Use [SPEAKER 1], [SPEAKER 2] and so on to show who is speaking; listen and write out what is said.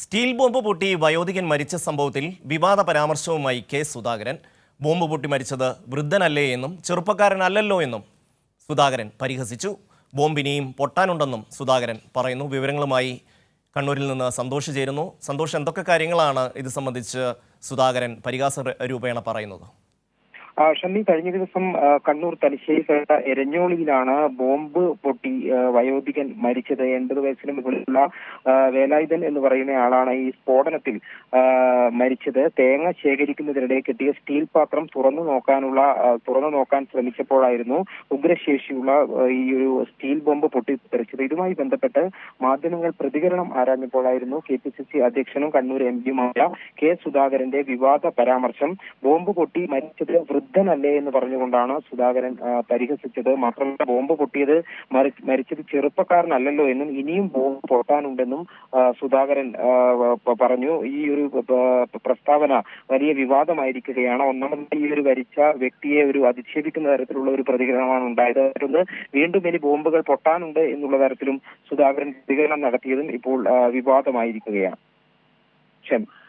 [SPEAKER 1] Steel bomb പൊട്ടി വയോധികൻ മരിച്ച സംഭവത്തിൽ വിവാദ പരാമർശവുമായി കെ സുധാകരൻ. ബോംബ് പൊട്ടി മരിച്ചത് വൃദ്ധനല്ലേ എന്നും ചെറുപ്പക്കാരനല്ലല്ലോ എന്നും സുധാകരൻ പരിഹസിച്ചു. ബോംബിനിയും പൊട്ടാനുണ്ടെന്നും സുധാകരൻ പറയുന്നു. വിവരങ്ങളുമായി കണ്ണൂരിൽ നിന്ന് സന്തോഷ് ചേരുന്നു. സന്തോഷ്, എന്തൊക്കെ കാര്യങ്ങളാണ് ഇത് സംബന്ധിച്ച് സുധാകരൻ പരിഹാസ രൂപേണ പറയുന്നത്?
[SPEAKER 2] ഷമി, കഴിഞ്ഞ ദിവസം കണ്ണൂർ തലശ്ശേരി എരഞ്ഞോളിയിലാണ് ബോംബ് പൊട്ടി വയോധികൻ മരിച്ചത്. 80 വയസ്സിന് മുകളിലുള്ള വേലായുധൻ എന്ന് പറയുന്ന ആളാണ് ഈ സ്ഫോടനത്തിൽ മരിച്ചത്. തേങ്ങ ശേഖരിക്കുന്നതിനിടെ കിട്ടിയ സ്റ്റീൽ പാത്രം തുറന്നു നോക്കാൻ ശ്രമിച്ചപ്പോഴായിരുന്നു ഉഗ്രശേഷിയുള്ള ഈ ഒരു സ്റ്റീൽ ബോംബ് പൊട്ടിത്തെറിച്ചത്. ഇതുമായി ബന്ധപ്പെട്ട് മാധ്യമങ്ങൾ പ്രതികരണം ആരാഞ്ഞപ്പോഴായിരുന്നു KPCC അധ്യക്ഷനും കണ്ണൂർ MP-യുമായ കെ സുധാകരന്റെ വിവാദ പരാമർശം. ബോംബ് പൊട്ടി മരിച്ചത് വൃദ്ധനല്ലേ എന്ന് പറഞ്ഞുകൊണ്ടാണ് സുധാകരൻ പരിഹസിച്ചത്. മാത്രമല്ല, ബോംബ് പൊട്ടിയത് മരിച്ചത് ചെറുപ്പക്കാരനല്ലല്ലോ എന്നും ഇനിയും ബോംബ് പൊട്ടാനുണ്ടെന്നും സുധാകരൻ പറഞ്ഞു. ഈ ഒരു പ്രസ്താവന വലിയ വിവാദമായിരിക്കുകയാണ്. ഒന്നാമത് ഈ ഒരു മരിച്ച വ്യക്തിയെ അധിക്ഷേപിക്കുന്ന തരത്തിലുള്ള ഒരു പ്രതികരണമാണ് ഉണ്ടായത്. മറ്റൊന്ന്, വീണ്ടും ഇനി ബോംബുകൾ പൊട്ടാനുണ്ട് എന്നുള്ള തരത്തിലും സുധാകരൻ പ്രതികരണം നടത്തിയതും ഇപ്പോൾ വിവാദമായിരിക്കുകയാണ്.